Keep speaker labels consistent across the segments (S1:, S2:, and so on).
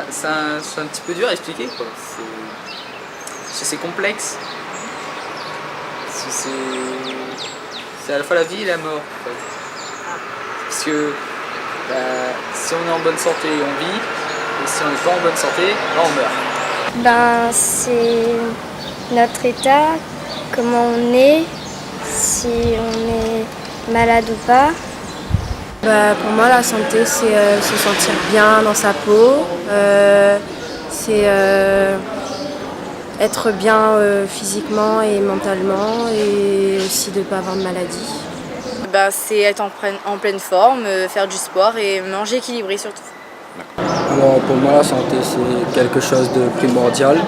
S1: c'est un petit peu dur à expliquer, quoi. C'est complexe. C'est à la fois la vie et la mort, en fait. Parce que bah, si on est en bonne santé, on vit, et si on n'est pas en bonne santé, bah, on meurt.
S2: Ben, c'est notre état, comment on est, si on est malade ou pas.
S3: Bah, pour moi, la santé, c'est se sentir bien dans sa peau, c'est être bien physiquement et mentalement, et aussi de ne pas avoir de maladie.
S4: Bah, c'est être en pleine forme, faire du sport et manger équilibré surtout.
S5: Alors pour moi la santé c'est quelque chose de primordial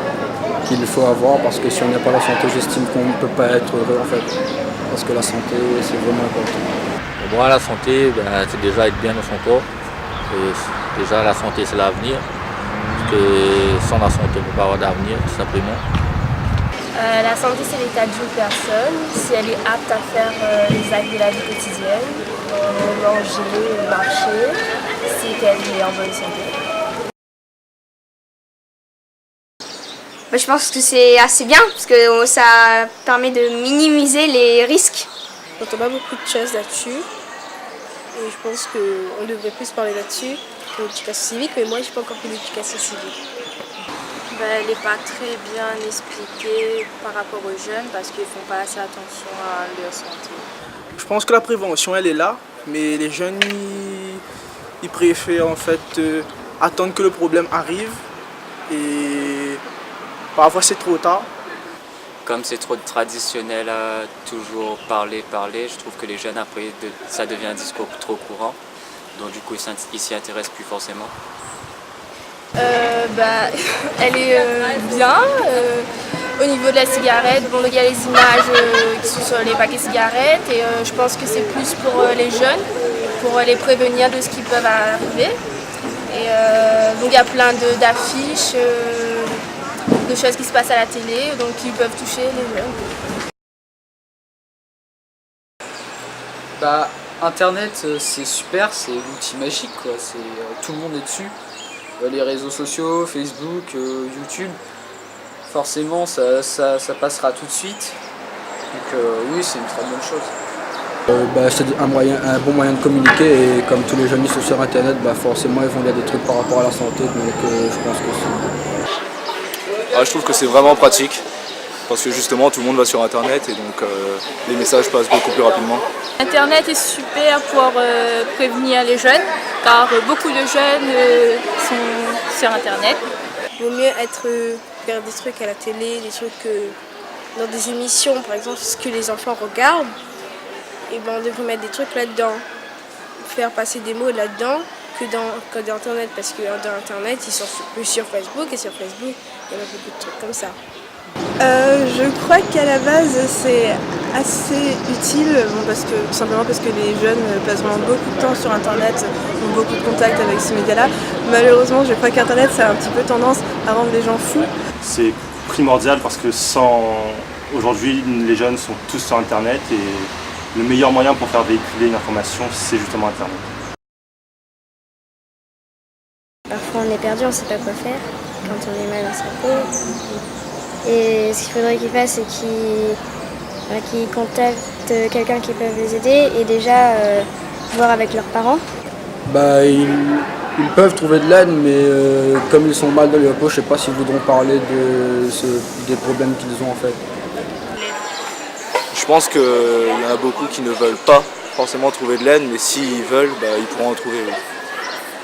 S5: qu'il faut avoir parce que si on n'a pas la santé j'estime qu'on ne peut pas être heureux en fait. Parce que la santé c'est vraiment important.
S6: Pour moi la santé c'est déjà être bien dans son corps. Et déjà la santé c'est l'avenir. Parce que sans la santé on ne peut pas avoir d'avenir tout simplement.
S2: La santé, c'est l'état d'une personne, si elle est apte à faire les actes de la vie quotidienne, manger, marcher, c'est qu'elle est en bonne santé.
S7: Je pense que c'est assez bien parce que ça permet de minimiser les risques.
S3: On n'entend pas beaucoup de choses là-dessus et je pense qu'on devrait plus parler là-dessus que l'éducation civique, mais moi j'ai pas encore fait l'éducation civique.
S4: Elle n'est pas très bien expliquée par rapport aux jeunes parce qu'ils ne font pas assez attention à leur santé.
S8: Je pense que la prévention elle est là, mais les jeunes ils préfèrent en fait attendre que le problème arrive et parfois c'est trop tard.
S9: Comme c'est trop traditionnel à toujours parler, je trouve que les jeunes après ça devient un discours trop courant, donc du coup ils s'y intéressent plus forcément.
S2: Elle est bien. Au niveau de la cigarette, bon, il y a les images qui sont sur les paquets cigarettes et je pense que c'est plus pour les jeunes, pour les prévenir de ce qui peut arriver. Et donc il y a plein d'affiches, de choses qui se passent à la télé, donc qui peuvent toucher les jeunes.
S1: Bah, Internet c'est super, c'est l'outil magique, quoi. Tout le monde est dessus. Les réseaux sociaux, Facebook, YouTube, forcément ça passera tout de suite. Donc oui, c'est une très bonne chose.
S5: C'est un bon moyen de communiquer et comme tous les jeunes sont sur internet, forcément ils vont lire des trucs par rapport à la santé, donc je pense que c'est...
S10: Je trouve que c'est vraiment pratique parce que justement tout le monde va sur internet et donc les messages passent beaucoup plus rapidement.
S2: Internet est super pour prévenir les jeunes, car beaucoup de jeunes sont sur Internet.
S3: Il vaut mieux faire des trucs à la télé, des trucs dans des émissions, par exemple, ce que les enfants regardent. Et on devrait mettre des trucs là-dedans, faire passer des mots là-dedans que dans Internet, parce que dans Internet, ils sont plus sur Facebook, et sur Facebook, il y a beaucoup de trucs comme ça.
S11: Je crois qu'à la base c'est assez utile, simplement parce que les jeunes passent vraiment beaucoup de temps sur internet, ont beaucoup de contacts avec ces médias-là. Malheureusement je crois qu'internet ça a un petit peu tendance à rendre les gens fous.
S12: C'est primordial parce que aujourd'hui les jeunes sont tous sur internet et le meilleur moyen pour faire véhiculer une information c'est justement internet.
S2: Parfois on est perdu, on ne sait pas quoi faire quand on est mal dans sa peau. Et ce qu'il faudrait qu'ils fassent, c'est qu'ils contactent quelqu'un qui peut les aider et déjà voir avec leurs parents.
S5: Ils peuvent trouver de l'aide, mais comme ils sont mal dans leur peau, je ne sais pas s'ils voudront parler des problèmes qu'ils ont en fait.
S10: Je pense qu'il y en a beaucoup qui ne veulent pas forcément trouver de l'aide, mais s'ils veulent, ils pourront en trouver. Oui.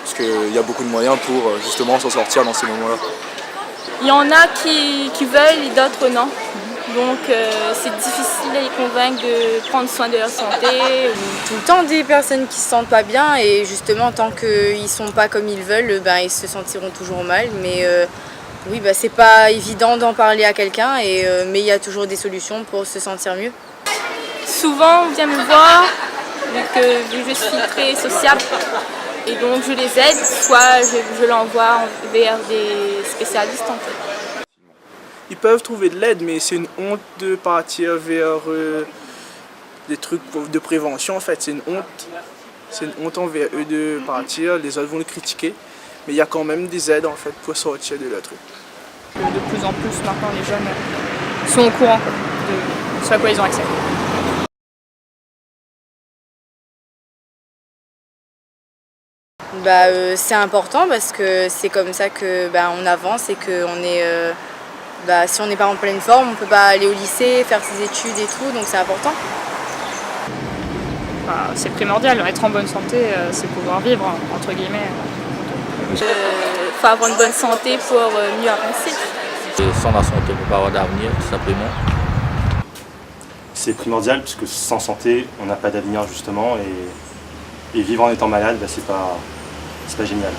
S10: Parce qu'il y a beaucoup de moyens pour justement s'en sortir dans ces moments-là.
S2: Il y en a qui veulent et d'autres non. Donc c'est difficile de les convaincre de prendre soin de leur santé.
S4: Tout le temps des personnes qui se sentent pas bien et justement tant qu'ils ne sont pas comme ils veulent, ils se sentiront toujours mal. Mais oui, c'est pas évident d'en parler à quelqu'un, mais il y a toujours des solutions pour se sentir mieux.
S2: Souvent on vient me voir, vu que je suis très sociable. Et donc je les aide, soit je l'envoie vers des spécialistes en fait.
S8: Ils peuvent trouver de l'aide, mais c'est une honte de partir vers des trucs de prévention en fait. C'est une honte envers eux de partir, les autres vont le critiquer. mais il y a quand même des aides en fait pour sortir de leur truc.
S13: De plus en plus maintenant les jeunes sont au courant de ce à quoi ils ont accès.
S4: C'est important parce que c'est comme ça que on avance et que si on n'est pas en pleine forme, on ne peut pas aller au lycée, faire ses études et tout, donc c'est important.
S13: C'est primordial, être en bonne santé, c'est pouvoir vivre, entre guillemets.
S2: Il faut avoir une bonne santé pour mieux avancer.
S6: Sans la santé, on ne peut pas avoir d'avenir, tout simplement.
S12: C'est primordial puisque sans santé, on n'a pas d'avenir justement et vivre en étant malade, c'est pas génial.